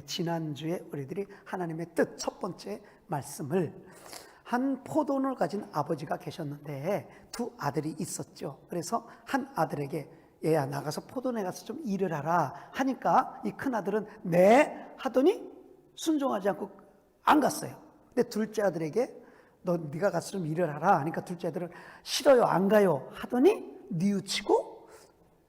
지난주에 우리들이 하나님의 뜻 첫 번째 말씀을 한 포도원을 가진 아버지가 계셨는데 두 아들이 있었죠. 그래서 한 아들에게 얘야 나가서 포도원에 가서 좀 일을 하라 하니까 이 큰 아들은 네 하더니 순종하지 않고 안 갔어요. 근데 둘째 아들에게 네가 가서 좀 일을 하라 하니까 둘째 아들은 싫어요 안 가요 하더니 뉘우치고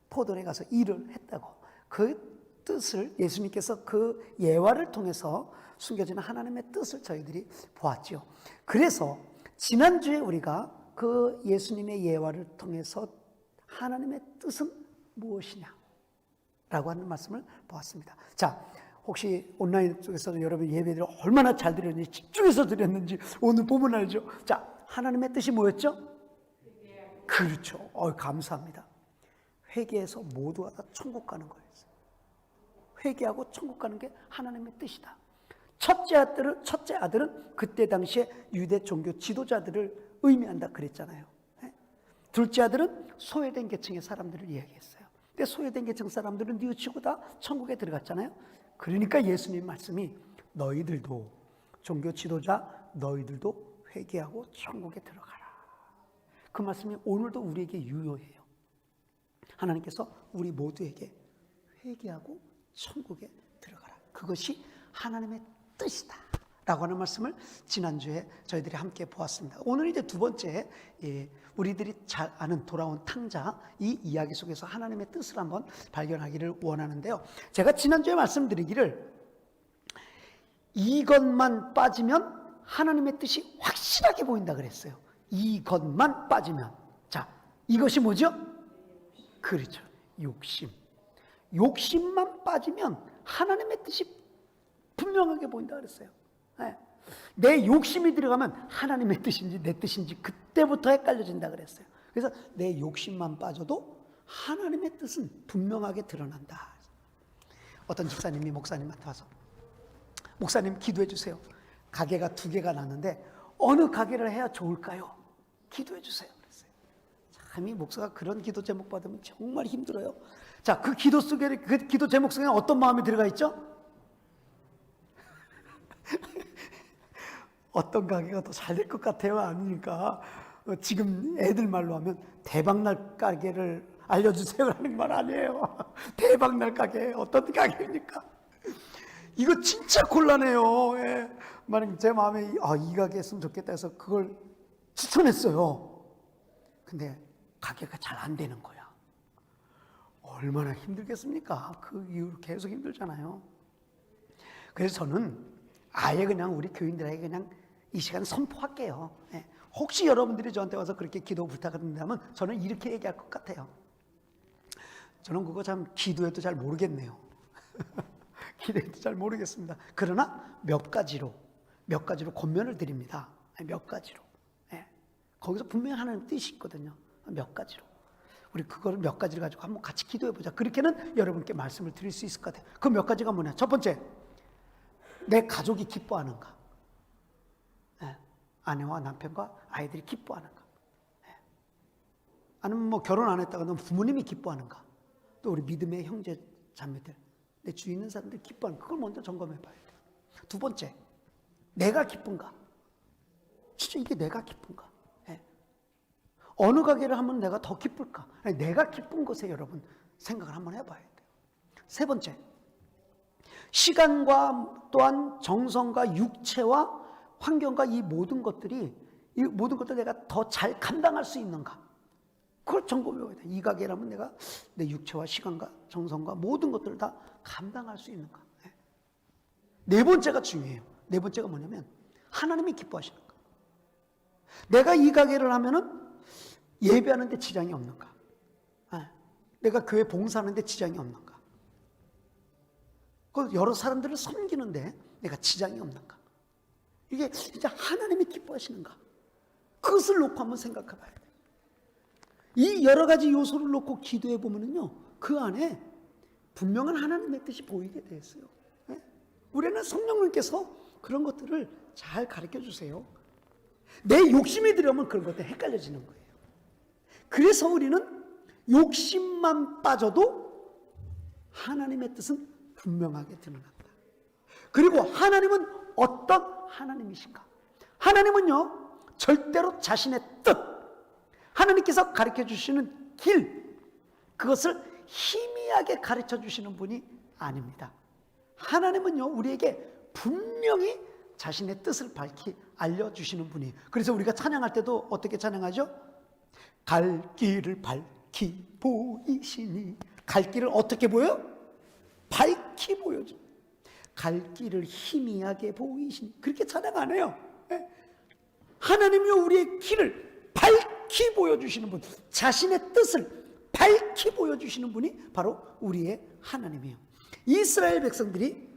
포도원에 가서 일을 했다고. 그 뜻을 예수님께서 그 예화를 통해서 숨겨지는 하나님의 뜻을 저희들이 보았죠. 그래서 지난주에 우리가 그 예수님의 예화를 통해서 하나님의 뜻은 무엇이냐 라고 하는 말씀을 보았습니다. 자, 혹시 온라인 쪽에서도 여러분 예배를 얼마나 잘 드렸는지 집중해서 드렸는지 오늘 보면 알죠. 자, 하나님의 뜻이 뭐였죠? 그렇죠. 감사합니다. 회개해서 모두가 다 천국 가는 거예요. 회개하고 천국 가는 게 하나님의 뜻이다. 첫째 아들은 그때 당시에 유대 종교 지도자들을 의미한다 그랬잖아요. 둘째 아들은 소외된 계층의 사람들을 이야기했어요. 근데 소외된 계층 사람들은 뉘우치고 다 천국에 들어갔잖아요. 그러니까 예수님 말씀이 너희들도 종교 지도자 너희들도 회개하고 천국에 들어가라. 그 말씀이 오늘도 우리에게 유효해요. 하나님께서 우리 모두에게 회개하고 천국에 들어가라. 그것이 하나님의 뜻이다 라고 하는 말씀을 지난주에 저희들이 함께 보았습니다. 오늘 이제 두 번째 우리들이 잘 아는 돌아온 탕자 이 이야기 속에서 하나님의 뜻을 한번 발견하기를 원하는데요. 제가 지난주에 말씀드리기를 이것만 빠지면 하나님의 뜻이 확실하게 보인다 그랬어요. 이것만 빠지면. 자, 이것이 뭐죠? 그렇죠. 욕심만 빠지면 하나님의 뜻이 분명하게 보인다 그랬어요. 내 욕심이 들어가면 하나님의 뜻인지 내 뜻인지 그때부터 헷갈려진다 그랬어요. 그래서 내 욕심만 빠져도 하나님의 뜻은 분명하게 드러난다. 어떤 집사님이 목사님한테 와서 목사님 기도해 주세요. 가게가 2개가 났는데 어느 가게를 해야 좋을까요? 기도해 주세요. 참이 목사가 그런 기도 제목 받으면 정말 힘들어요. 자, 그 기도 속에 그 기도 제목 속에 어떤 마음이 들어가 있죠? 어떤 가게가 더 잘 될 것 같아요? 아니니까 지금 애들 말로 하면 대박날 가게를 알려주세요라는 말 아니에요. 대박날 가게 어떤 가게입니까? 이거 진짜 곤란해요. 예. 만약 제 마음에 이 가게 했으면 좋겠다 해서 그걸 추천했어요. 근데 가게가 잘 안 되는 거야. 얼마나 힘들겠습니까? 그 이후로 계속 힘들잖아요. 그래서 저는 아예 그냥 우리 교인들에게 그냥 이 시간 선포할게요. 혹시 여러분들이 저한테 와서 그렇게 기도 부탁한다면 저는 이렇게 얘기할 것 같아요. 저는 그거 참 기도해도 잘 모르겠네요. 기도해도 잘 모르겠습니다. 그러나 몇 가지로 권면을 드립니다. 몇 가지로. 거기서 분명히 하나님 뜻이 있거든요. 몇 가지로. 우리 그걸 몇 가지를 가지고 한번 같이 기도해보자. 그렇게는 여러분께 말씀을 드릴 수 있을 것 같아요. 그 몇 가지가 뭐냐? 첫 번째, 내 가족이 기뻐하는가? 아내와 남편과 아이들이 기뻐하는가? 아니면 뭐 결혼 안 했다가 부모님이 기뻐하는가? 또 우리 믿음의 형제 자매들, 내 주위 있는 사람들이 기뻐하는가? 그걸 먼저 점검해 봐야 돼요. 두 번째, 내가 기쁜가? 진짜 이게 내가 기쁜가? 어느 가게를 하면 내가 더 기쁠까? 내가 기쁜 것에 여러분 생각을 한번 해봐야 돼요. 세 번째, 시간과 또한 정성과 육체와 환경과 이 모든 것들 내가 더 잘 감당할 수 있는가? 그걸 점검해봐야 돼요. 이 가게라면 내가 내 육체와 시간과 정성과 모든 것들을 다 감당할 수 있는가? 네 번째가 중요해요. 네 번째가 뭐냐면 하나님이 기뻐하시는가? 내가 이 가게를 하면은 예배하는데 지장이 없는가? 내가 교회 봉사하는데 지장이 없는가? 여러 사람들을 섬기는데 내가 지장이 없는가? 이게 진짜 하나님이 기뻐하시는가? 그것을 놓고 한번 생각해 봐야 돼요. 이 여러 가지 요소를 놓고 기도해 보면은요, 그 안에 분명한 하나님의 뜻이 보이게 되었어요. 우리는 성령님께서 그런 것들을 잘 가르쳐 주세요. 내 욕심이 들어오면 그런 것들 헷갈려지는 거예요. 그래서 우리는 욕심만 빠져도 하나님의 뜻은 분명하게 드러난다. 그리고 하나님은 어떤 하나님이신가? 하나님은요, 절대로 자신의 뜻, 하나님께서 가르쳐 주시는 길, 그것을 희미하게 가르쳐 주시는 분이 아닙니다. 하나님은요, 우리에게 분명히 자신의 뜻을 밝히 알려주시는 분이에요. 그래서 우리가 찬양할 때도 어떻게 찬양하죠? 갈 길을 밝히 보이시니. 갈 길을 어떻게 보여요? 밝히 보여줘. 갈 길을 희미하게 보이시니. 그렇게 찬양 안 해요. 하나님이요, 우리의 길을 밝히 보여주시는 분, 자신의 뜻을 밝히 보여주시는 분이 바로 우리의 하나님이에요. 이스라엘 백성들이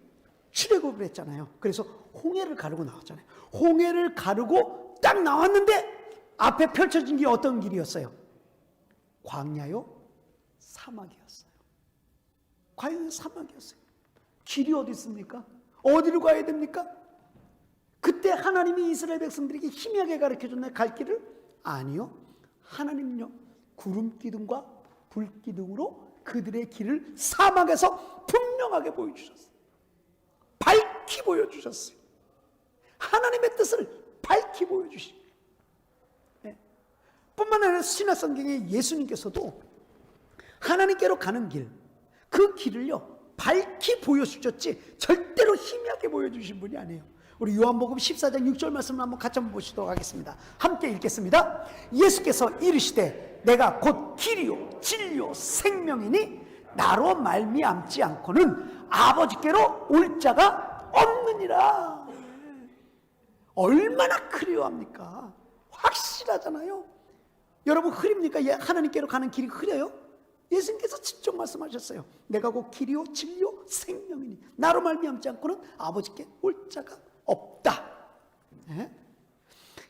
출애굽을 했잖아요. 그래서 홍해를 가르고 나왔잖아요. 홍해를 가르고 딱 나왔는데 앞에 펼쳐진 게 어떤 길이었어요? 광야요? 사막이었어요. 광야요? 사막이었어요. 길이 어디 있습니까? 어디로 가야 됩니까? 그때 하나님이 이스라엘 백성들에게 희미하게 가르쳐줬나요? 갈 길을? 아니요. 하나님은요, 구름 기둥과 불 기둥으로 그들의 길을 사막에서 분명하게 보여주셨어요. 밝히 보여주셨어요. 하나님의 뜻을 밝히 보여주시죠. 뿐만 아니라 신약 성경에 예수님께서도 하나님께로 가는 길, 그 길을요, 밝히 보여주셨지 절대로 희미하게 보여주신 분이 아니에요. 우리 요한복음 14장 6절 말씀을 한번 같이 한번 보시도록 하겠습니다. 함께 읽겠습니다. 예수께서 이르시되 내가 곧 길이요 진리요 생명이니 나로 말미암지 않고는 아버지께로 올 자가 없느니라. 얼마나 그리워합니까? 확실하잖아요. 여러분, 흐립니까? 하나님께로 가는 길이 흐려요? 예수님께서 직접 말씀하셨어요. 내가 곧 길이요 진리요 생명이니 나로 말미암지 않고는 아버지께 올 자가 없다.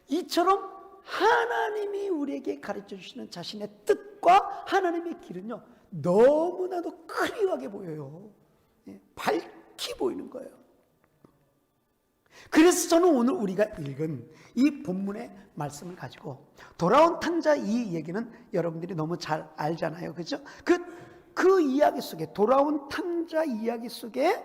이처럼 하나님이 우리에게 가르쳐 주시는 자신의 뜻과 하나님의 길은요, 너무나도 그리워하게 보여요. 밝히 보이는 거예요. 그래서 저는 오늘 우리가 읽은 이 본문의 말씀을 가지고 돌아온 탕자 이 얘기는 여러분들이 너무 잘 알잖아요. 그렇죠? 그 이야기 속에, 돌아온 탕자 이야기 속에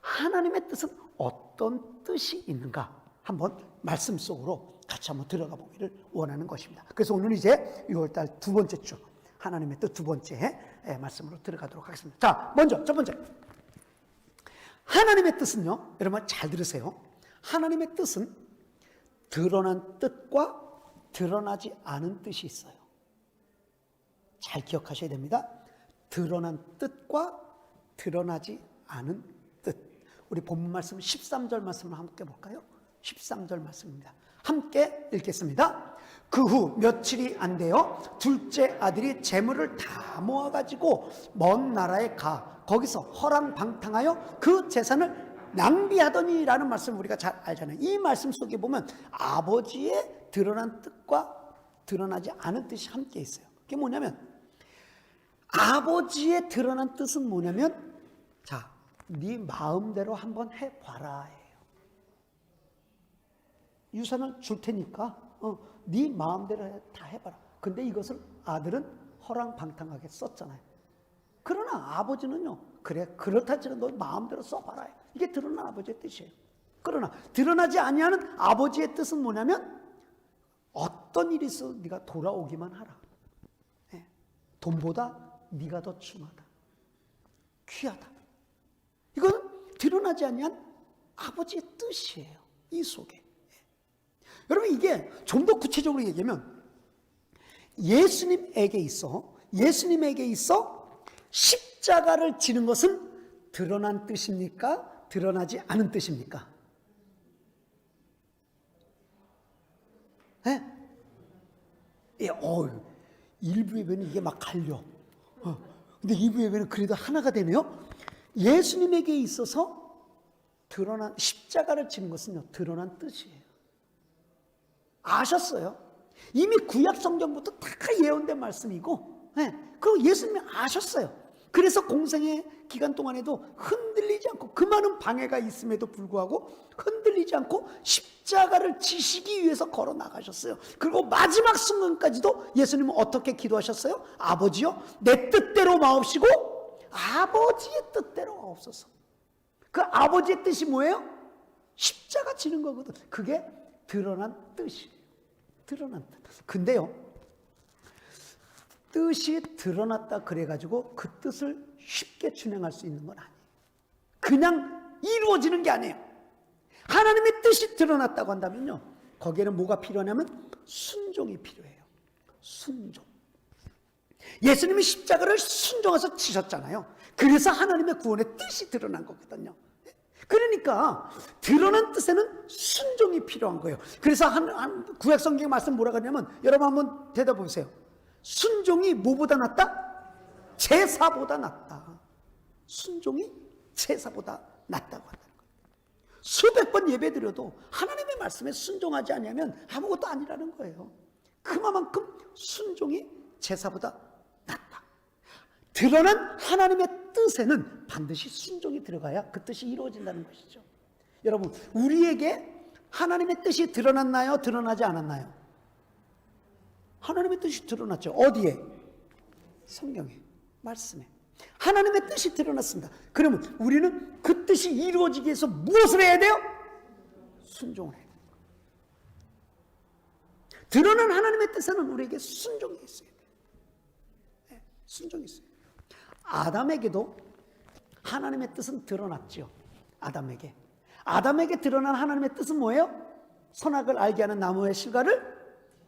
하나님의 뜻은 어떤 뜻이 있는가 한번 말씀 속으로 같이 한번 들어가 보기를 원하는 것입니다. 그래서 오늘 이제 6월달 두 번째 주 하나님의 뜻 두 번째 말씀으로 들어가도록 하겠습니다. 자, 먼저 첫 번째, 하나님의 뜻은요, 여러분 잘 들으세요. 하나님의 뜻은 드러난 뜻과 드러나지 않은 뜻이 있어요. 잘 기억하셔야 됩니다. 드러난 뜻과 드러나지 않은 뜻. 우리 본문 말씀 13절 말씀을 함께 볼까요? 13절 말씀입니다. 함께 읽겠습니다. 그 후 며칠이 안 되어 둘째 아들이 재물을 다 모아가지고 먼 나라에 가 거기서 허랑방탕하여 그 재산을 낭비하더니라는 말씀을 우리가 잘 알잖아요. 이 말씀 속에 보면 아버지의 드러난 뜻과 드러나지 않은 뜻이 함께 있어요. 그게 뭐냐면, 아버지의 드러난 뜻은 뭐냐면, 자, 네 마음대로 한번 해봐라 예요. 유산을 줄 테니까 네 마음대로 다 해봐라. 근데 이것을 아들은 허랑방탕하게 썼잖아요. 그러나 아버지는요, 그래 그렇다 치면 너 마음대로 써봐라. 이게 드러난 아버지의 뜻이에요. 그러나 드러나지 아니하는 아버지의 뜻은 뭐냐면, 어떤 일이 있어 네가 돌아오기만 하라. 돈보다 네가 더 중하다, 귀하다. 이건 드러나지 아니한 아버지의 뜻이에요. 이 속에. 여러분, 이게 좀 더 구체적으로 얘기하면 예수님에게 있어 십자가를 지는 것은 드러난 뜻입니까? 드러나지 않은 뜻입니까? 일부 예배는 이게 막 갈려. 근데 일부 예배는 그래도 하나가 되네요. 예수님에게 있어서 드러난 십자가를 지는 것은요, 드러난 뜻이에요. 아셨어요? 이미 구약 성경부터 다 예언된 말씀이고, 그리고 예수님이 아셨어요. 그래서 공생의 기간 동안에도 흔들리지 않고, 그 많은 방해가 있음에도 불구하고 흔들리지 않고 십자가를 지시기 위해서 걸어 나가셨어요. 그리고 마지막 순간까지도 예수님은 어떻게 기도하셨어요? 아버지요, 내 뜻대로 마옵시고 아버지의 뜻대로 마옵소서. 그 아버지의 뜻이 뭐예요? 십자가 지는 거거든. 그게 드러난 뜻이에요. 드러난 뜻. 근데요, 뜻이 드러났다 그래가지고 그 뜻을 쉽게 준행할 수 있는 건 아니에요. 그냥 이루어지는 게 아니에요. 하나님의 뜻이 드러났다고 한다면요, 거기에는 뭐가 필요하냐면 순종이 필요해요. 순종. 예수님이 십자가를 순종해서 지셨잖아요. 그래서 하나님의 구원의 뜻이 드러난 거거든요. 그러니까 드러난 뜻에는 순종이 필요한 거예요. 그래서 구약 성경 말씀 뭐라고 하냐면, 여러분 한번 대답해 보세요. 순종이 뭐보다 낫다? 제사보다 낫다. 순종이 제사보다 낫다고 한다는 거예요. 수백 번 예배드려도 하나님의 말씀에 순종하지 않으면 아무것도 아니라는 거예요. 그만큼 순종이 제사보다 낫다. 드러난 하나님의 뜻에는 반드시 순종이 들어가야 그 뜻이 이루어진다는 것이죠. 여러분, 우리에게 하나님의 뜻이 드러났나요? 드러나지 않았나요? 하나님의 뜻이 드러났죠. 어디에? 성경에, 말씀에. 하나님의 뜻이 드러났습니다. 그러면 우리는 그 뜻이 이루어지기 위해서 무엇을 해야 돼요? 순종을 해야 돼요. 드러난 하나님의 뜻에는 우리에게 순종이 있어야 돼요. 네, 순종이 있어요. 아담에게도 하나님의 뜻은 드러났죠. 아담에게 드러난 하나님의 뜻은 뭐예요? 선악을 알게 하는 나무의 실과를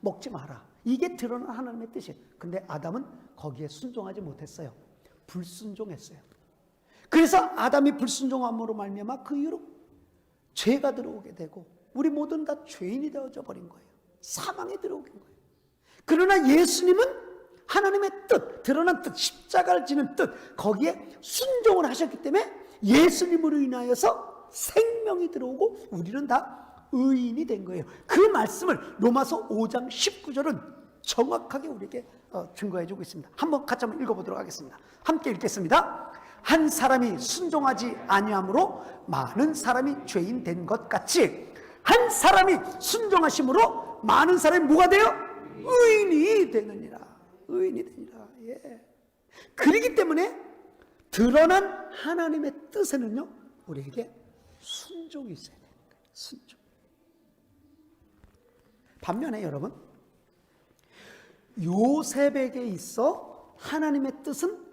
먹지 마라. 이게 드러난 하나님의 뜻이에요. 근데 아담은 거기에 순종하지 못했어요. 불순종했어요. 그래서 아담이 불순종함으로 말미암아 그 이후로 죄가 들어오게 되고 우리 모두는 다 죄인이 되어져 버린 거예요. 사망에 들어오게 된 거예요. 그러나 예수님은 하나님의 뜻, 드러난 뜻, 십자가를 지는 뜻, 거기에 순종을 하셨기 때문에 예수님으로 인하여서 생명이 들어오고 우리는 다 의인이 된 거예요. 그 말씀을 로마서 5장 19절은 정확하게 우리에게 증거해 주고 있습니다. 같이 한번 읽어보도록 하겠습니다. 함께 읽겠습니다. 한 사람이 순종하지 아니함으로 많은 사람이 죄인 된 것 같이 한 사람이 순종하심으로 많은 사람이 뭐가 돼요? 의인이 되느니라. 의인이 되니라. 예. 그렇기 때문에 드러난 하나님의 뜻에는요, 우리에게 순종이 있어야 돼요. 순종. 반면에 여러분, 요셉에게 있어 하나님의 뜻은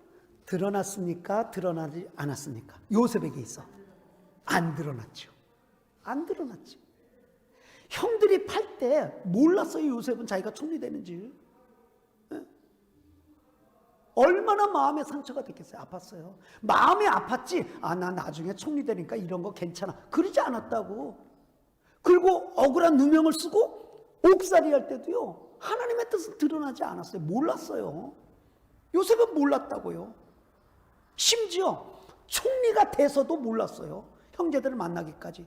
드러났습니까? 드러나지 않았습니까? 요셉에게 있어 안 드러났죠. 안 드러났죠. 형들이 팔 때 몰랐어요. 요셉은 자기가 총리 되는지. 얼마나 마음에 상처가 됐겠어요. 아팠어요. 마음이 아팠지. 나 나중에 총리 되니까 이런 거 괜찮아. 그러지 않았다고. 그리고 억울한 누명을 쓰고 옥살이 할 때도요, 하나님의 뜻은 드러나지 않았어요. 몰랐어요. 요셉은 몰랐다고요. 심지어 총리가 돼서도 몰랐어요. 형제들을 만나기까지,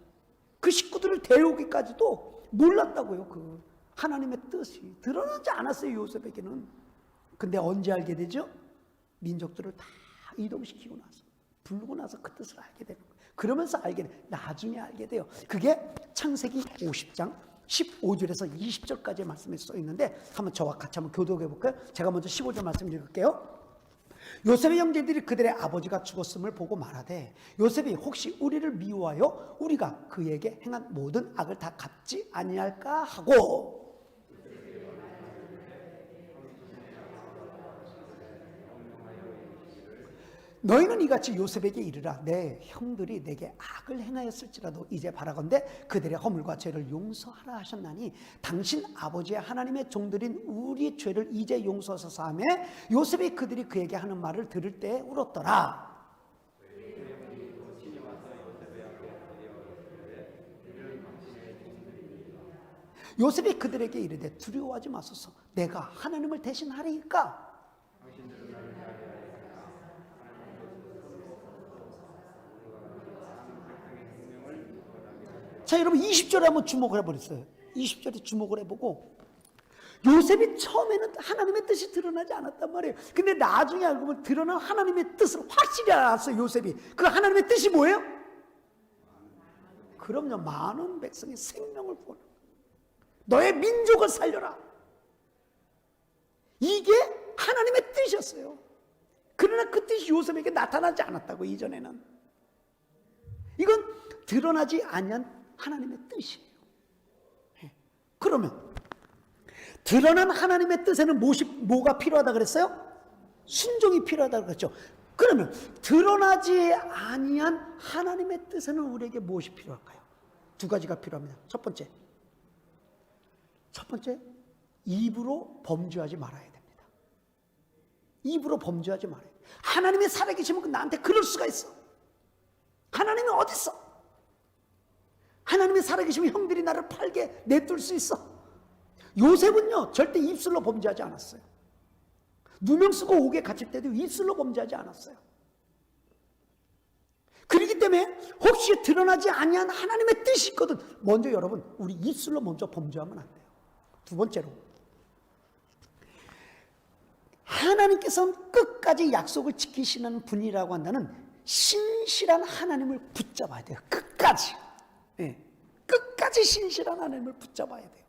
그 식구들을 데려오기까지도 몰랐다고요. 그 하나님의 뜻이 드러나지 않았어요. 요셉에게는. 근데 언제 알게 되죠? 민족들을 다 이동시키고 나서, 부르고 나서 그 뜻을 알게 되는 거예요. 그러면서 알게 돼요. 나중에 알게 돼요. 그게 창세기 50장 15절에서 20절까지의 말씀에 써 있는데, 한번 저와 같이 한번 교독해 볼까요? 제가 먼저 15절 말씀 읽을게요. 요셉의 형제들이 그들의 아버지가 죽었음을 보고 말하되, 요셉이 혹시 우리를 미워하여 우리가 그에게 행한 모든 악을 다 갚지 아니할까 하고, 너희는 이같이 요셉에게 이르라. 내 형들이 내게 악을 행하였을지라도 이제 바라건대 그들의 허물과 죄를 용서하라 하셨나니, 당신 아버지의 하나님의 종들인 우리 죄를 이제 용서하소서 하며 요셉이 그들이 그에게 하는 말을 들을 때 울었더라. 요셉이 그들에게 이르되 두려워하지 마소서. 내가 하나님을 대신하리이까. 자, 여러분 20절에 한번 주목을 해버렸어요. 20절에 주목을 해보고, 요셉이 처음에는 하나님의 뜻이 드러나지 않았단 말이에요. 근데 나중에 알고 보면 드러난 하나님의 뜻을 확실히 알았어요. 요셉이. 그 하나님의 뜻이 뭐예요? 그럼요, 많은 백성의 생명을 구하는, 너의 민족을 살려라. 이게 하나님의 뜻이었어요. 그러나 그 뜻이 요셉에게 나타나지 않았다고. 이전에는 이건 드러나지 아니한 하나님의 뜻이에요. 그러면 드러난 하나님의 뜻에는 뭐가 필요하다 그랬어요? 순종이 필요하다 그랬죠. 그러면 드러나지 아니한 하나님의 뜻에는 우리에게 무엇이 필요할까요? 두 가지가 필요합니다. 첫 번째, 입으로 범죄하지 말아야 됩니다. 입으로 범죄하지 말아야 돼요. 하나님이 살아계시면 나한테 그럴 수가 있어. 하나님이 어디 있어? 하나님이 살아계시면 형들이 나를 팔게 내둘 수 있어. 요셉은요 절대 입술로 범죄하지 않았어요. 누명 쓰고 옥에 갇힐 때도 입술로 범죄하지 않았어요. 그렇기 때문에 혹시 드러나지 아니한 하나님의 뜻이 있거든. 먼저 여러분, 우리 입술로 먼저 범죄하면 안 돼요. 두 번째로, 하나님께서는 끝까지 약속을 지키시는 분이라고 한다는 신실한 하나님을 붙잡아야 돼요. 끝까지. 끝까지 신실한 하나님을 붙잡아야 돼요.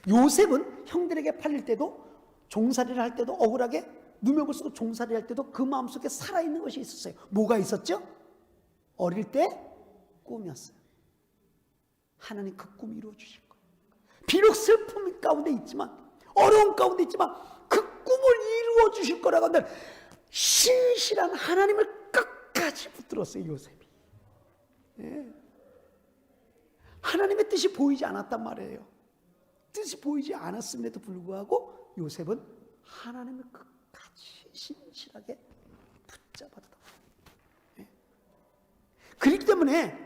요셉은 형들에게 팔릴 때도, 종살이를 할 때도, 억울하게 누명을 쓰고 종살이 할 때도 그 마음속에 살아있는 것이 있었어요. 뭐가 있었죠? 어릴 때 꿈이었어요. 하나님 그 꿈 이루어 주실 거예요. 비록 슬픔 가운데 있지만, 어려운 가운데 있지만 그 꿈을 이루어 주실 거라고 한다면 신실한 하나님을 끝까지 붙들었어요, 요셉이. 하나님의 뜻이 보이지 않았단 말이에요. 뜻이 보이지 않았음에도 불구하고 요셉은 하나님을 끝까지 신실하게 붙잡았다. 그렇기 때문에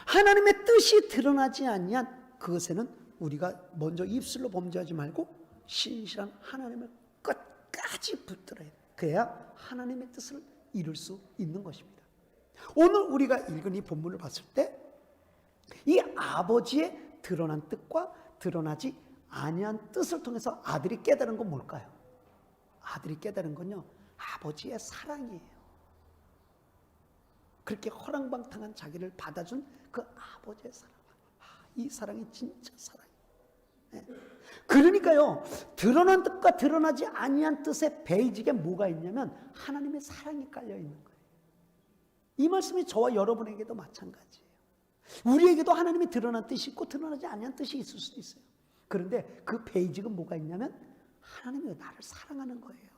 하나님의 뜻이 드러나지 아니한 그것에는 우리가 먼저 입술로 범죄하지 말고 신실한 하나님을 끝까지 붙들어야 돼요. 그래야 하나님의 뜻을 이룰 수 있는 것입니다. 오늘 우리가 읽은 이 본문을 봤을 때 이 아버지의 드러난 뜻과 드러나지 아니한 뜻을 통해서 아들이 깨달은 건 뭘까요? 아들이 깨달은 건요, 아버지의 사랑이에요. 그렇게 허랑방탕한 자기를 받아준 그 아버지의 사랑. 이 사랑이 진짜 사랑이에요. 그러니까요, 드러난 뜻과 드러나지 아니한 뜻의 베이직에 뭐가 있냐면 하나님의 사랑이 깔려 있는 거예요. 이 말씀이 저와 여러분에게도 마찬가지예요. 우리에게도 하나님이 드러난 뜻이 있고 드러나지 아니한 뜻이 있을 수도 있어요. 그런데 그 베이직은 뭐가 있냐면 하나님이 나를 사랑하는 거예요.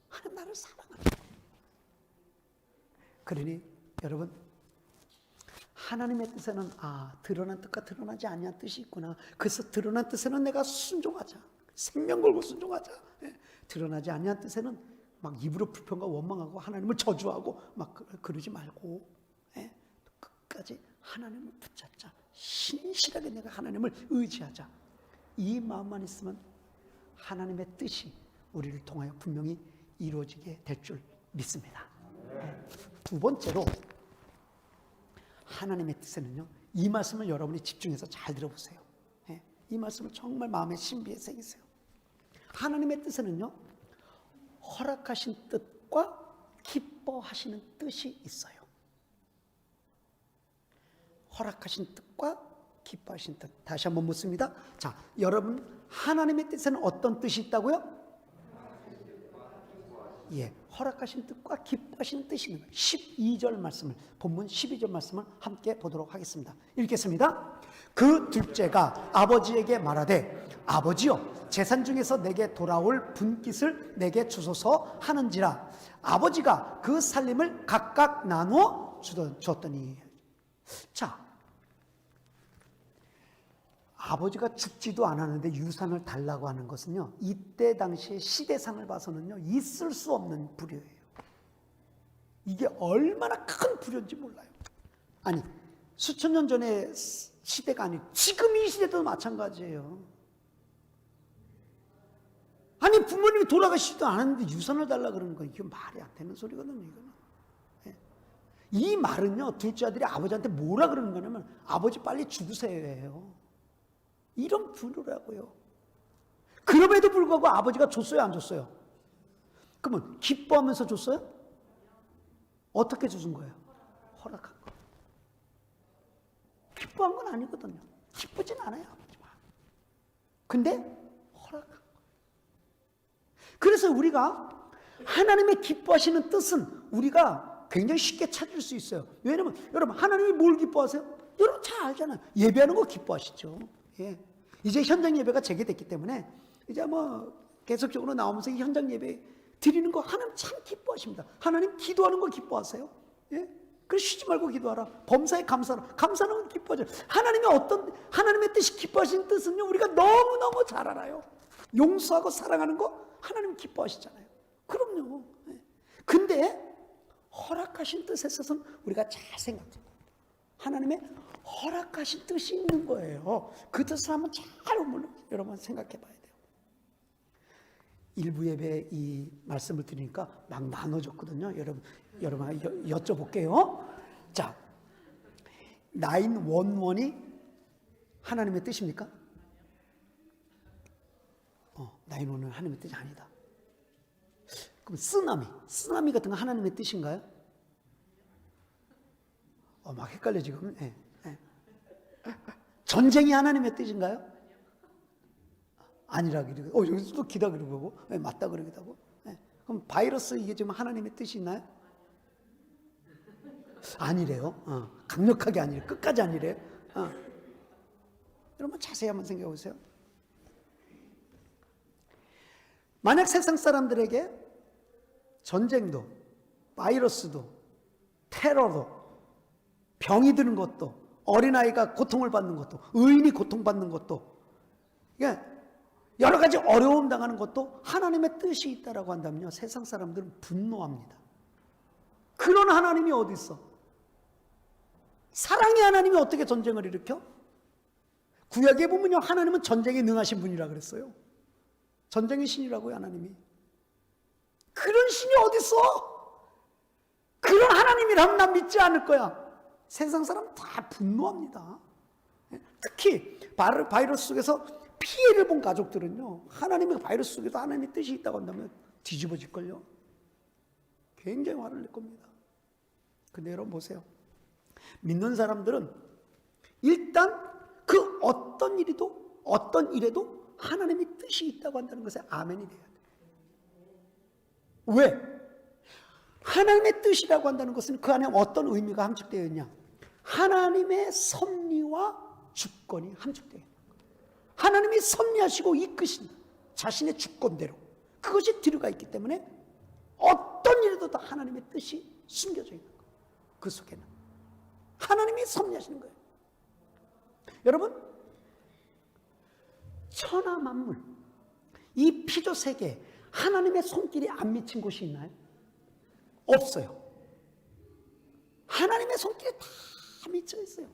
하나님 나를 사랑하는 거예요. 그러니 여러분, 하나님의 뜻에는 드러난 뜻과 드러나지 아니한 뜻이 있구나. 그래서 드러난 뜻에는 내가 순종하자. 생명 걸고 순종하자. 드러나지 아니한 뜻에는 막 입으로 불평과 원망하고 하나님을 저주하고 막 그러지 말고 끝까지 하나님을 붙잡자. 신실하게 내가 하나님을 의지하자. 이 마음만 있으면 하나님의 뜻이 우리를 통하여 분명히 이루어지게 될 줄 믿습니다. 두 번째로, 하나님의 뜻에는요, 이 말씀을 여러분이 집중해서 잘 들어보세요. 이 말씀을 정말 마음에 신비에 새기세요. 하나님의 뜻에는요, 허락하신 뜻과 기뻐하시는 뜻이 있어요. 허락하신 뜻과 기뻐하신 뜻. 다시 한번 묻습니다. 자, 여러분, 하나님의 뜻에는 어떤 뜻이 있다고요? 허락하신 뜻과 기뻐하신 뜻이 있는 거예요. 12절 말씀을, 본문 12절 말씀을 함께 보도록 하겠습니다. 읽겠습니다. 그 둘째가 아버지에게 말하되, 아버지여, 재산 중에서 내게 돌아올 분깃을 내게 주소서 하는지라. 아버지가 그 살림을 각각 나누어 주었더니. 자, 아버지가 죽지도 않았는데 유산을 달라고 하는 것은요, 이때 당시의 시대상을 봐서는요, 있을 수 없는 불효예요. 이게 얼마나 큰 불효인지 몰라요. 아니, 수천 년 전의 시대가 아니고 지금 이 시대도 마찬가지예요. 아니, 부모님이 돌아가시지도 않았는데 유산을 달라고 그러는 건 이게 말이 안 되는 소리거든요, 이거는. 이 말은요, 둘째 아들이 아버지한테 뭐라 그러는 거냐면 아버지 빨리 죽으세요예요. 이런 불효라고요. 그럼에도 불구하고 아버지가 줬어요, 안 줬어요? 그러면 기뻐하면서 줬어요? 어떻게 주신 거예요? 허락한 거. 기뻐한 건 아니거든요. 기쁘진 않아요, 아버지만. 근데 허락한 거. 그래서 우리가 하나님의 기뻐하시는 뜻은 우리가 굉장히 쉽게 찾을 수 있어요. 왜냐면 여러분 하나님이 뭘 기뻐하세요? 여러분 잘 알잖아요. 예배하는 거 기뻐하시죠. 예. 이제 현장 예배가 재개됐기 때문에 이제 뭐 계속적으로 나오면서 이 현장 예배 드리는 거 하나님 참 기뻐하십니다. 하나님 기도하는 거 기뻐하세요. 예? 그래서 쉬지 말고 기도하라. 범사에 감사하라. 감사하는 건 기뻐하죠. 하나님의 뜻이 기뻐하시는 뜻은요, 우리가 너무너무 잘 알아요. 용서하고 사랑하는 거 하나님 기뻐하시잖아요. 그럼요. 예. 근데 허락하신 뜻에 있어서는 우리가 잘 생각해요. 하나님의 허락하신 뜻이 있는 거예요. 그 뜻을 한번 잘 여러분 생각해 봐야 돼요. 일부 예배 이 말씀을 드리니까 막 나눠졌거든요. 여러분 여쭤볼게요. 자, 911이 하나님의 뜻입니까? 911은 하나님의 뜻이 아니다. 그럼 쓰나미 같은 거 하나님의 뜻인가요? 막 헷갈려 지금. 예. 전쟁이 하나님의 뜻인가요? 아니라 그러고, 여기서 또 기다 그러고, 맞다 그러기도 하고. 그럼 바이러스 이게 지금 하나님의 뜻이 있나요? 아니래요. 강력하게 아니래요. 끝까지 아니래요. 여러분 자세히 한번 생각해 보세요. 만약 세상 사람들에게 전쟁도, 바이러스도, 테러도, 병이 드는 것도, 어린아이가 고통을 받는 것도, 의인이 고통받는 것도, 여러 가지 어려움 당하는 것도 하나님의 뜻이 있다라고 한다면요, 세상 사람들은 분노합니다. 그런 하나님이 어디 있어? 사랑의 하나님이 어떻게 전쟁을 일으켜? 구약에 보면요, 하나님은 전쟁에 능하신 분이라 그랬어요. 전쟁의 신이라고요, 하나님이. 그런 신이 어디 있어? 그런 하나님이라면 난 믿지 않을 거야. 세상 사람 다 분노합니다. 특히 바이러스 속에서 피해를 본 가족들은요, 하나님의 바이러스 속에서 하나님의 뜻이 있다고 한다면 뒤집어질걸요. 굉장히 화를 낼 겁니다. 근데 여러분 보세요. 믿는 사람들은 일단 그 어떤 일에도 하나님의 뜻이 있다고 한다는 것에 아멘이 돼야 돼요. 왜? 하나님의 뜻이라고 한다는 것은 그 안에 어떤 의미가 함축되어 있냐? 하나님의 섭리와 주권이 함축되어 있는 거예요. 하나님이 섭리하시고 이끄신 자신의 주권대로 그것이 들어가 있기 때문에 어떤 일에도 다 하나님의 뜻이 숨겨져 있는 거예요. 그 속에는 하나님이 섭리하시는 거예요. 여러분, 천하 만물, 이 피조 세계에 하나님의 손길이 안 미친 곳이 있나요? 없어요. 하나님의 손길이 다 미쳐 있어요.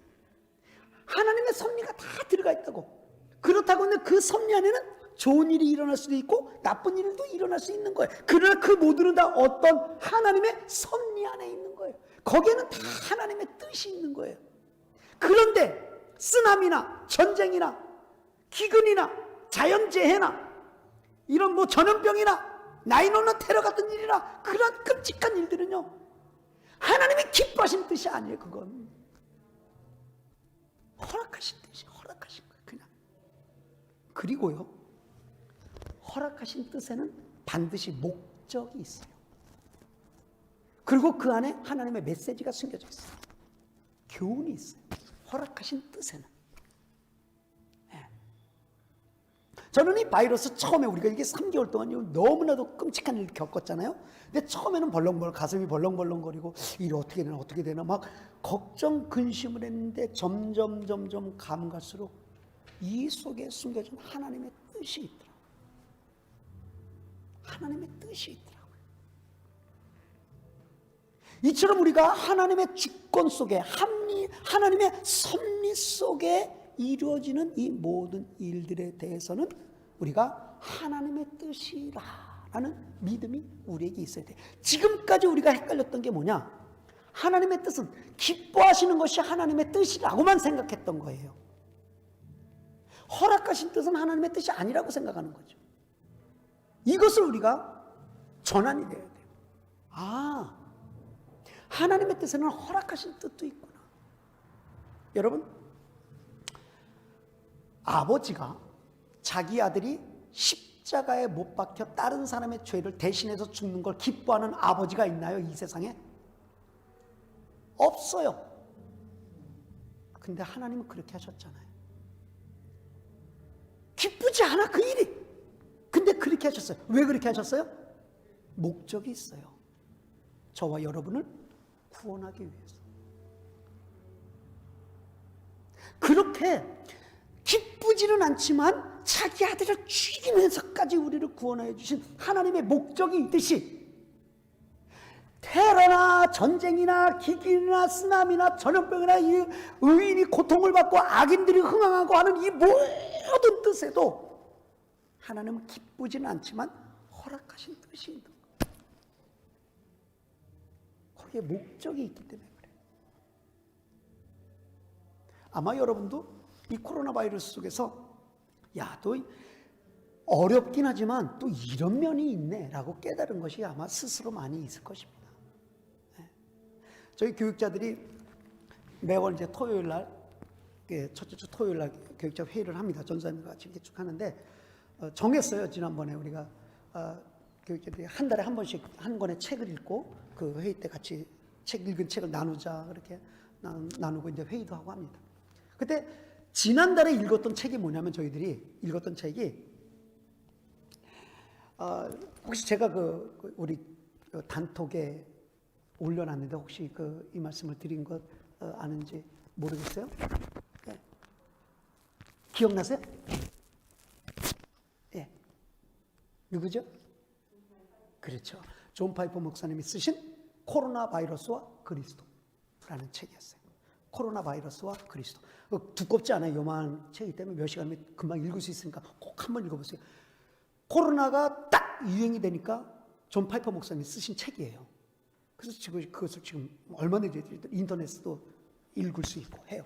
하나님의 섭리가 다 들어가 있다고. 그렇다고 하면 그 섭리 안에는 좋은 일이 일어날 수도 있고 나쁜 일도 일어날 수 있는 거예요. 그러나 그 모두는 다 어떤 하나님의 섭리 안에 있는 거예요. 거기에는 다 하나님의 뜻이 있는 거예요. 그런데 쓰나미나 전쟁이나 기근이나 자연재해나 이런 뭐 전염병이나 911 테러 같은 일이나 그런 끔찍한 일들은요, 하나님이 기뻐하신 뜻이 아니에요. 그건 허락하신 뜻이 허락하신 거예요. 그냥. 그리고요, 허락하신 뜻에는 반드시 목적이 있어요. 그리고 그 안에 하나님의 메시지가 숨겨져 있어요. 교훈이 있어요. 허락하신 뜻에는. 저는 이 바이러스 처음에 우리가 이게 3개월 동안 너무나도 끔찍한 일을 겪었잖아요. 근데 처음에는 가슴이 벌렁벌렁거리고 이게 어떻게 되나 막 걱정 근심을 했는데 점점 감 갈수록 이 속에 숨겨진 하나님의 뜻이 있더라고요. 하나님의 뜻이 있더라고요. 이처럼 우리가 하나님의 주권 속에 하나님의 섭리 속에 이루어지는 이 모든 일들에 대해서는 우리가 하나님의 뜻이라는 믿음이 우리에게 있어야 돼요. 지금까지 우리가 헷갈렸던 게 뭐냐? 하나님의 뜻은 기뻐하시는 것이 하나님의 뜻이라고만 생각했던 거예요. 허락하신 뜻은 하나님의 뜻이 아니라고 생각하는 거죠. 이것을 우리가 전환이 돼야 돼요. 아, 하나님의 뜻에는 허락하신 뜻도 있구나. 여러분, 아버지가 자기 아들이 십자가에 못 박혀 다른 사람의 죄를 대신해서 죽는 걸 기뻐하는 아버지가 있나요? 이 세상에? 없어요. 근데 하나님은 그렇게 하셨잖아요. 기쁘지 않아 그 일이. 근데 그렇게 하셨어요. 왜 그렇게 하셨어요? 목적이 있어요. 저와 여러분을 구원하기 위해서. 그렇게 기쁘지는 않지만 자기 아들을 죽이면서까지 우리를 구원해 주신 하나님의 목적이 있듯이, 테러나 전쟁이나 기근이나 쓰나미나 전염병이나 이 의인이 고통을 받고 악인들이 흥황하고 하는 이 모든 뜻에도 하나님은 기쁘지는 않지만 허락하신 뜻이 있는 거예요. 거기에 목적이 있기 때문에 그래요. 아마 여러분도 이 코로나 바이러스 속에서 또 어렵긴 하지만 또 이런 면이 있네 라고 깨달은 것이 아마 스스로 많이 있을 것입니다. 저희 교육자들이 매월 이제 토요일 날, 첫째 주 토요일 날 교육자 회의를 합니다. 전사님과 같이 이렇게 쭉 하는데, 정했어요. 지난번에 우리가 교육자들이 한 달에 한 번씩 한 권의 책을 읽고 그 회의 때 같이 읽은 책을 나누자, 그렇게 나누고 이제 회의도 하고 합니다. 그때 지난달에 읽었던 책이 뭐냐면, 저희들이 읽었던 책이 혹시 제가 우리 단톡에 올려놨는데 혹시 이 말씀을 드린 것 아는지 모르겠어요? 네. 기억나세요? 예. 누구죠? 그렇죠. 존 파이퍼 목사님이 쓰신 코로나 바이러스와 그리스도라는 책이었어요. 코로나 바이러스와 그리스도. 두껍지 않아요. 요만한 책이기 때문에 몇 시간이면 금방 읽을 수 있으니까 꼭 한번 읽어보세요. 코로나가 딱 유행이 되니까 존 파이퍼 목사님이 쓰신 책이에요. 그래서 그것을 지금 얼마든지 인터넷에도 읽을 수 있고 해요.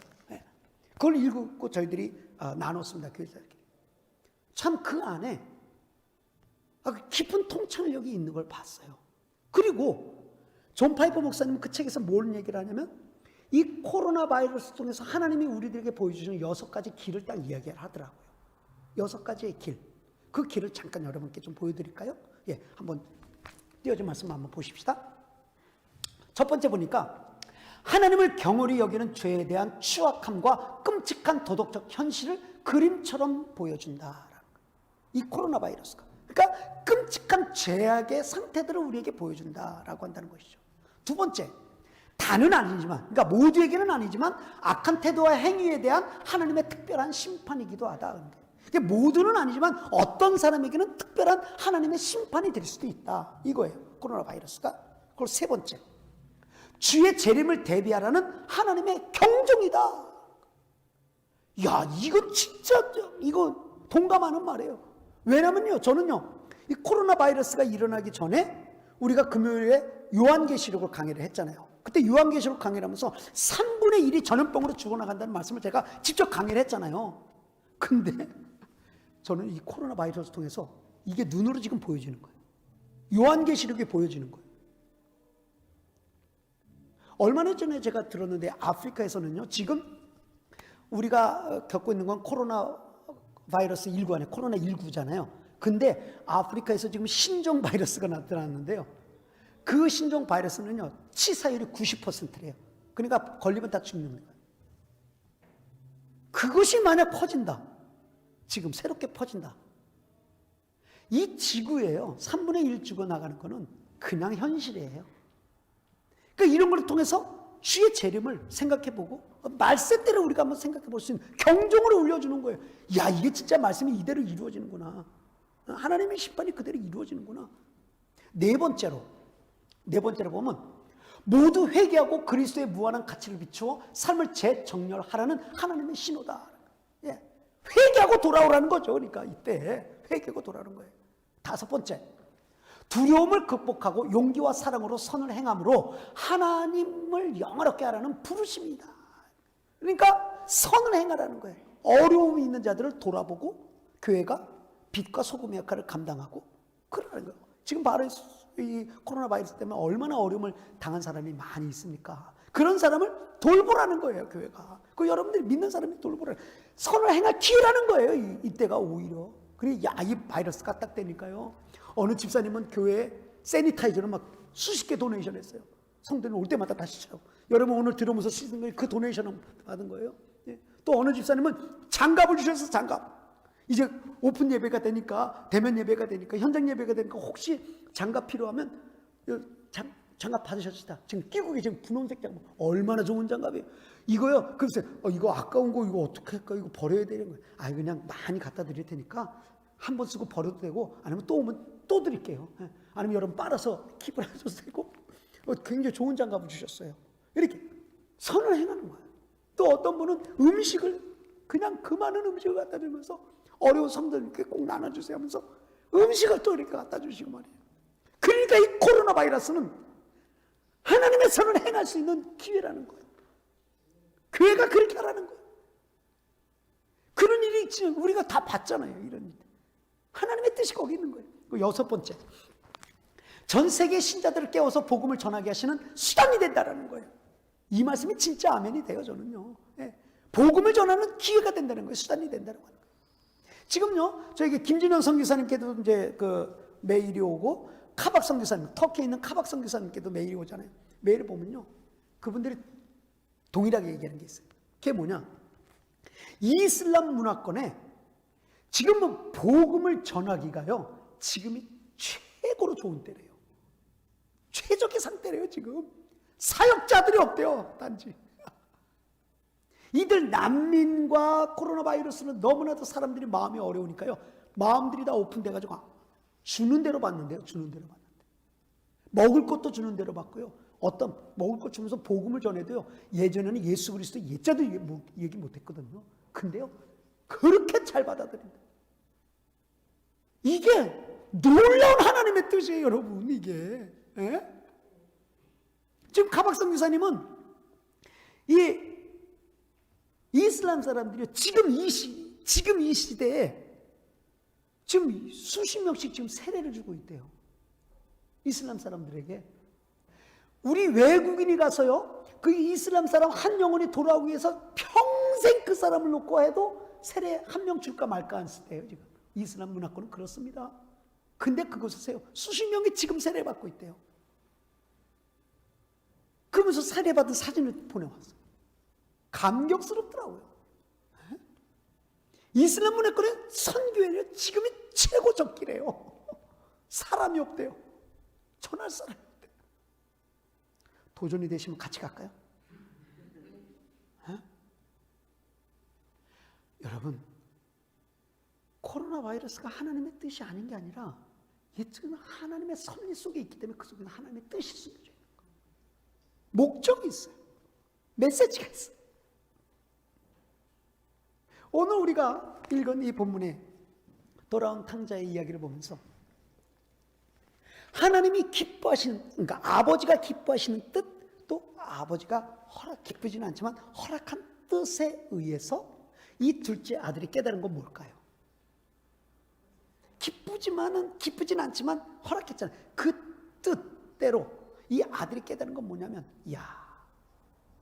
그걸 읽고 저희들이 나눴습니다. 교육자들끼리. 참 그 안에 깊은 통찰력이 있는 걸 봤어요. 그리고 존 파이퍼 목사님은 그 책에서 뭘 얘기를 하냐면, 이 코로나 바이러스 통해서 하나님이 우리들에게 보여주시는 6가지 길을 딱 이야기를 하더라고요. 6가지의 길. 그 길을 잠깐 여러분께 좀 보여드릴까요? 한번 띄워진 말씀 한번 보십시다. 첫 번째 보니까, 하나님을 경홀히 여기는 죄에 대한 추악함과 끔찍한 도덕적 현실을 그림처럼 보여준다. 이 코로나 바이러스가. 그러니까 끔찍한 죄악의 상태들을 우리에게 보여준다라고 한다는 것이죠. 두 번째, 다는 아니지만, 그러니까 모두에게는 아니지만 악한 태도와 행위에 대한 하나님의 특별한 심판이기도 하다. 모두는 아니지만 어떤 사람에게는 특별한 하나님의 심판이 될 수도 있다. 이거예요. 코로나 바이러스가. 그리고 세 번째, 주의 재림을 대비하라는 하나님의 경종이다. 이거 진짜 이거 동감하는 말이에요. 왜냐면요, 저는요, 이 코로나 바이러스가 일어나기 전에 우리가 금요일에 요한계시록을 강의를 했잖아요. 그때 요한계시록 강의를 하면서 3분의 1이 전염병으로 죽어나간다는 말씀을 제가 직접 강의를 했잖아요. 근데 저는 이 코로나 바이러스 통해서 이게 눈으로 지금 보여지는 거예요. 요한계시록이 보여지는 거예요. 얼마나 전에 제가 들었는데, 아프리카에서는요, 지금 우리가 겪고 있는 건 코로나 바이러스 19 안에 코로나 19잖아요. 근데 아프리카에서 지금 신종 바이러스가 나타났는데요. 그 신종 바이러스는요, 치사율이 90%래요. 그러니까 걸리면 다 죽는 거예요. 그것이 만약 퍼진다. 지금 새롭게 퍼진다. 이 지구에요, 3분의 1 죽어나가는 거는 그냥 현실이에요. 그러니까 이런 걸 통해서 주의 재림을 생각해보고, 말씀대로 우리가 한번 생각해볼 수 있는 경종으로 울려주는 거예요. 이게 진짜 말씀이 이대로 이루어지는구나. 하나님의 심판이 그대로 이루어지는구나. 네 번째로 보면, 모두 회개하고 그리스도의 무한한 가치를 비추어 삶을 재정렬하라는 하나님의 신호다. 회개하고 돌아오라는 거죠. 그러니까 이때 회개하고 돌아오는 거예요. 다섯 번째, 두려움을 극복하고 용기와 사랑으로 선을 행함으로 하나님을 영화롭게 하라는 부르심이다. 그러니까 선을 행하라는 거예요. 어려움이 있는 자들을 돌아보고 교회가 빛과 소금의 역할을 감당하고 그러는 거예요. 지금 바로 이 코로나 바이러스 때문에 얼마나 어려움을 당한 사람이 많이 있습니까? 그런 사람을 돌보라는 거예요, 교회가. 그 여러분들이 믿는 사람이 돌보라는, 선을 행할 기회라는 거예요, 이때가 오히려. 그리고 이 바이러스가 딱 되니까요, 어느 집사님은 교회에 세니타이저를 막 수십 개 도네이션 했어요. 성도는 올 때마다 다시 차고. 여러분 오늘 들으면서 쓰신 거예요. 그 도네이션 받은 거예요. 예. 또 어느 집사님은 장갑을 주셔서 장갑. 이제 오픈 예배가 되니까, 대면 예배가 되니까, 현장 예배가 되니까 혹시 장갑 필요하면 장갑 받으셨다. 지금 끼고 계신 분홍색 장갑. 얼마나 좋은 장갑이에요. 이거요. 그래서 이거 아까운 거 이거 어떻게 할까? 이거 버려야 되는 거예요. 그냥 많이 갖다 드릴 테니까 한 번 쓰고 버려도 되고, 아니면 또 오면 또 드릴게요. 아니면 여러분 빨아서 킵을 하셔도 되고. 굉장히 좋은 장갑을 주셨어요. 이렇게 선을 행하는 거예요. 또 어떤 분은 음식을 그냥 그 많은 음식을 갖다 주면서 어려운 성도님께 꼭 나눠주세요 하면서 음식을 또 이렇게 갖다 주시고 말이에요. 그러니까 이 코로나 바이러스는 하나님의 선을 행할 수 있는 기회라는 거예요. 교회가 그렇게 하라는 거예요. 그런 일이 우리가 다 봤잖아요. 이런 일. 하나님의 뜻이 거기 있는 거예요. 여섯 번째, 전 세계 신자들을 깨워서 복음을 전하게 하시는 수단이 된다는 거예요. 이 말씀이 진짜 아멘이 돼요. 저는요. 예. 복음을 전하는 기회가 된다는 거예요. 수단이 된다는 거예요. 지금요, 저에게 김진영 선교사님께도 이제 그 메일이 오고, 카박 선교사님, 터키에 있는 카박 선교사님께도 메일이 오잖아요. 메일을 보면요, 그분들이 동일하게 얘기하는 게 있어요. 그게 뭐냐? 이슬람 문화권에 지금 뭐 복음을 전하기가요, 지금이 최고로 좋은 때래요. 최적의 상태래요. 지금 사역자들이 없대요. 단지 이들 난민과 코로나 바이러스는 너무나도 사람들이 마음이 어려우니까요, 마음들이 다 오픈돼가지고 주는 대로 받는데요. 주는 대로 받는데, 먹을 것도 주는 대로 받고요. 어떤 먹을 것 주면서 복음을 전해도요, 예전에는 예수 그리스도 예자도 얘기 못했거든요. 근데요, 그렇게 잘 받아들인다. 이게 놀라운 하나님의 뜻이에요, 여러분. 이게. 예? 지금 카박성 교사님은 이 이슬람 사람들이 지금 이 시대에 지금 수십 명씩 지금 세례를 주고 있대요. 이슬람 사람들에게. 우리 외국인이 가서요, 그 이슬람 사람 한 영혼이 돌아오기 위해서 평생 그 사람을 놓고 해도 세례 한 명 줄까 말까 안 쓰대요. 지금 이슬람 문화권은 그렇습니다. 근데 그곳에서요, 수십 명이 지금 세례 받고 있대요. 그러면서 세례 받은 사진을 보내왔어요. 감격스럽더라고요. 이슬람 문화권의 선교회는 지금이 최고 적기래요. 사람이 없대요. 전할 사람이 없대요. 도전이 되시면 같이 갈까요? 여러분, 코로나 바이러스가 하나님의 뜻이 아닌 게 아니라 지금 하나님의 섭리 속에 있기 때문에 그 속에는 하나님의 뜻이 숨겨져 있는 거예요. 목적이 있어요. 메시지가 있어요. 오늘 우리가 읽은 이 본문에 돌아온 탕자의 이야기를 보면서 하나님이 기뻐하시는, 그러니까 아버지가 기뻐하시는 뜻, 또 아버지가 기쁘지는 않지만 허락한 뜻에 의해서 이 둘째 아들이 깨달은 건 뭘까요? 기쁘진 않지만 허락했잖아요. 그 뜻대로 이 아들이 깨달은 건 뭐냐면,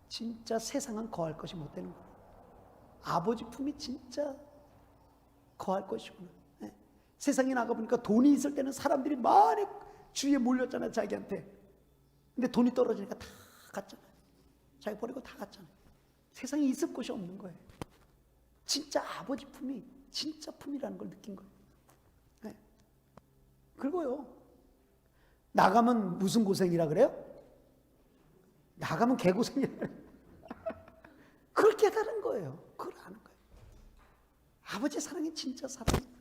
진짜 세상은 거할 것이 못 되는 거예요. 아버지 품이 진짜 거할 것이구나. 네. 세상에 나가보니까 돈이 있을 때는 사람들이 많이 주위에 몰렸잖아요, 자기한테. 근데 돈이 떨어지니까 다 갔잖아요. 자기 버리고 다 갔잖아요. 세상에 있을 곳이 없는 거예요. 진짜 아버지 품이 진짜 품이라는 걸 느낀 거예요. 네. 그리고요, 나가면 무슨 고생이라 그래요? 나가면 개고생이라 그래요. 그걸 깨달은 거예요. 그걸 아는 거예요. 아버지의 사랑이 진짜 사랑이에요.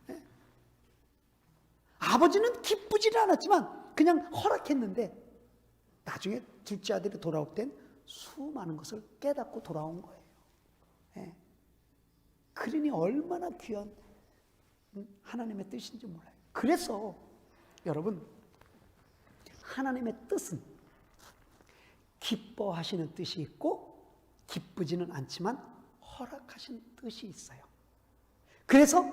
네. 아버지는 기쁘지는 않았지만 그냥 허락했는데 나중에 둘째 아들이 돌아올 땐 수많은 것을 깨닫고 돌아온 거예요. 네. 그러니 얼마나 귀한 하나님의 뜻인지 몰라요. 그래서 여러분, 하나님의 뜻은 기뻐하시는 뜻이 있고 기쁘지는 않지만 허락하신 뜻이 있어요. 그래서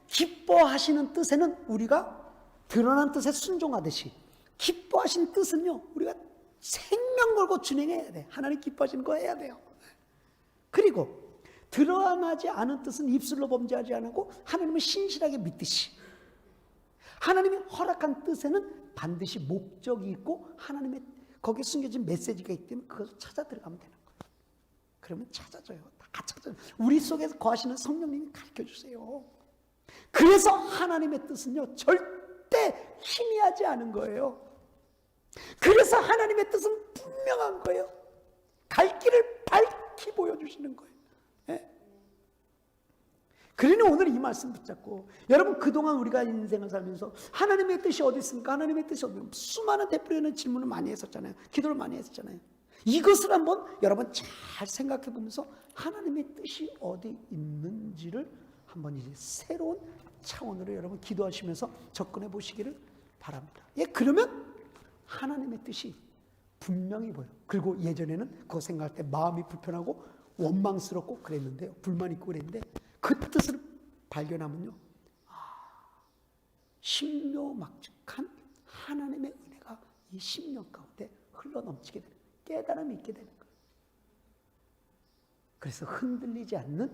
기뻐하시는 뜻에는 우리가 드러난 뜻에 순종하듯이, 기뻐하신 뜻은요, 우리가 생명 걸고 준행해야 돼. 하나님 기뻐하시는 거 해야 돼요. 그리고 드러나지 않은 뜻은 입술로 범죄하지 않고 하나님을 신실하게 믿듯이, 하나님이 허락한 뜻에는 반드시 목적이 있고 하나님의 거기에 숨겨진 메시지가 있기 때문에 그것을 찾아 들어가면 되는 거예요. 그러면 찾아져요. 다 찾아져요. 우리 속에서 거하시는 성령님이 가르쳐주세요. 그래서 하나님의 뜻은요, 절대 희미하지 않은 거예요. 그래서 하나님의 뜻은 분명한 거예요. 갈 길을 밝히 보여주시는 거예요. 예? 그러니 오늘 이 말씀 붙잡고, 여러분 그동안 우리가 인생을 살면서 하나님의 뜻이 어디 있습니까? 하나님의 뜻이 어디 있습니까? 수많은 되풀이하는 질문을 많이 했었잖아요. 기도를 많이 했었잖아요. 이것을 한번 여러분 잘 생각해 보면서 하나님의 뜻이 어디 있는지를 한번 이제 새로운 차원으로 여러분 기도하시면서 접근해 보시기를 바랍니다. 예, 그러면 하나님의 뜻이 분명히 보여요. 그리고 예전에는 그거 생각할 때 마음이 불편하고 원망스럽고 그랬는데요. 불만 있고 그랬는데 그 뜻을 발견하면요, 신묘막측한 하나님의 은혜가 이 심령 가운데 흘러넘치게 되는, 깨달음이 있게 되는 거예요. 그래서 흔들리지 않는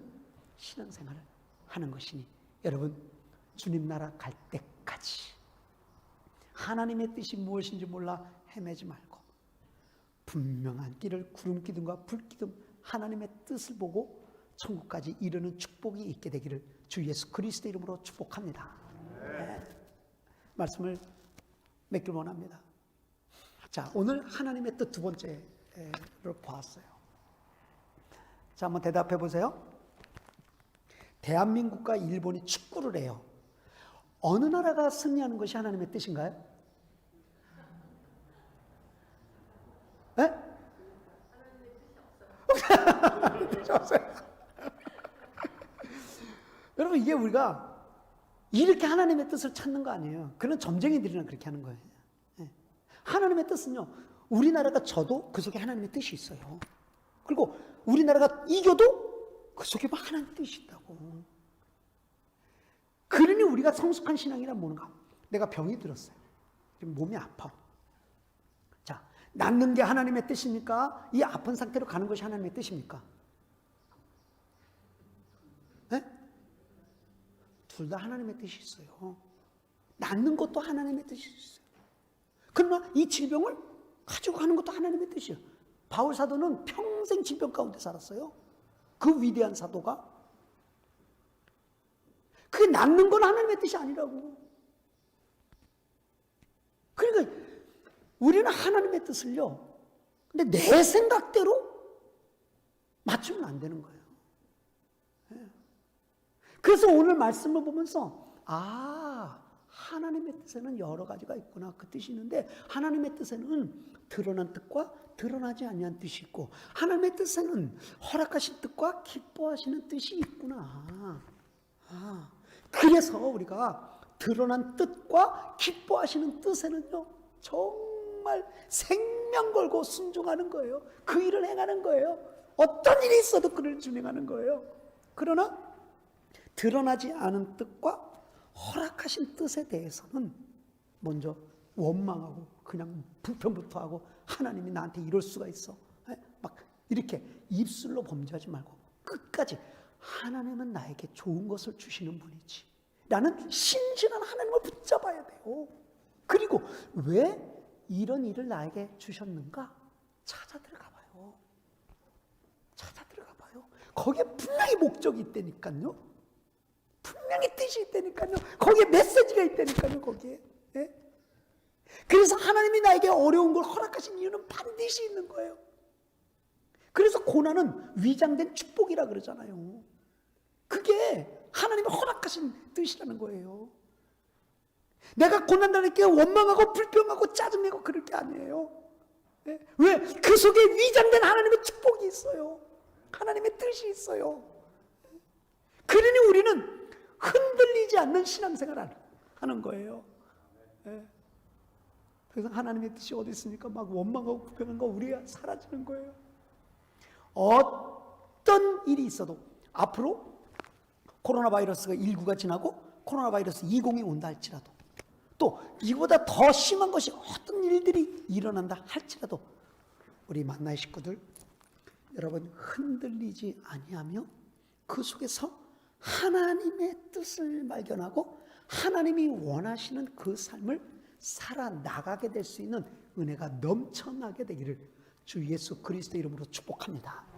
신앙생활을 하는 것이니 여러분 주님 나라 갈 때까지 하나님의 뜻이 무엇인지 몰라 헤매지 말고 분명한 길을 구름 기둥과 불 기둥 하나님의 뜻을 보고 천국까지 이르는 축복이 있게 되기를 주 예수 그리스도 이름으로 축복합니다. 네. 말씀을 맺길 원합니다. 자, 오늘 하나님의 뜻 두 번째를 보았어요. 자, 한번 대답해 보세요. 대한민국과 일본이 축구를 해요. 어느 나라가 승리하는 것이 하나님의 뜻인가요? 네? 하나님의 뜻이 없어요. 여러분 이게 우리가 이렇게 하나님의 뜻을 찾는 거 아니에요. 그런 점쟁이들이나 그렇게 하는 거예요. 네. 하나님의 뜻은요, 우리나라가 져도 그 속에 하나님의 뜻이 있어요. 그리고 우리나라가 이겨도 그 속에 하나님의 뜻이 있다고. 그러니 우리가 성숙한 신앙이란 뭔가? 내가 병이 들었어요. 지금 몸이 아파. 자, 낫는 게 하나님의 뜻입니까? 이 아픈 상태로 가는 것이 하나님의 뜻입니까? 네? 둘 다 하나님의 뜻이 있어요. 낫는 것도 하나님의 뜻이 있어요. 그러나 이 질병을 가지고 가는 것도 하나님의 뜻이에요. 바울 사도는 평생 질병 가운데 살았어요. 그 위대한 사도가. 그게 낫는 건 하나님의 뜻이 아니라고. 그러니까 우리는 하나님의 뜻을요, 근데 내 생각대로 맞추면 안 되는 거예요. 그래서 오늘 말씀을 보면서 하나님의 뜻에는 여러 가지가 있구나, 그 뜻이 있는데 하나님의 뜻에는 드러난 뜻과 드러나지 아니한 뜻이 있고 하나님의 뜻에는 허락하신 뜻과 기뻐하시는 뜻이 있구나. 그래서 우리가 드러난 뜻과 기뻐하시는 뜻에는요 정말 생명 걸고 순종하는 거예요. 그 일을 행하는 거예요. 어떤 일이 있어도 그를 준행하는 거예요. 그러나 드러나지 않은 뜻과 허락하신 뜻에 대해서는 먼저 원망하고 그냥 불평부터 하고 하나님이 나한테 이럴 수가 있어, 막 이렇게 입술로 범죄하지 말고 끝까지 하나님은 나에게 좋은 것을 주시는 분이지 라는 신실한 하나님을 붙잡아야 돼요. 그리고 왜 이런 일을 나에게 주셨는가 찾아 들어가 봐요. 찾아 들어가 봐요. 거기에 분명히 목적이 있다니까요. 분명히 뜻이 있다니까요. 거기에 메시지가 있다니까요. 거기에. 예? 그래서 하나님이 나에게 어려운 걸 허락하신 이유는 반드시 있는 거예요. 그래서 고난은 위장된 축복이라 그러잖아요. 그게 하나님이 허락하신 뜻이라는 거예요. 내가 고난당할게 원망하고 불평하고 짜증내고 그럴 게 아니에요. 예? 왜? 그 속에 위장된 하나님의 축복이 있어요. 하나님의 뜻이 있어요. 그러니 우리는 흔들리지 않는 신앙생활을 하는 거예요. 예. 그래서 하나님의 뜻이 어디 있습니까? 막 원망하고 불평한 거 우리가 사라지는 거예요. 어떤 일이 있어도 앞으로 코로나 바이러스가 19가 지나고 코로나 바이러스 20이 온다 할지라도 또 이보다 더 심한 것이 어떤 일들이 일어난다 할지라도 우리 만나의 식구들 여러분 흔들리지 아니하며 그 속에서 하나님의 뜻을 발견하고 하나님이 원하시는 그 삶을 살아나가게 될 수 있는 은혜가 넘쳐나게 되기를 주 예수 그리스도 이름으로 축복합니다.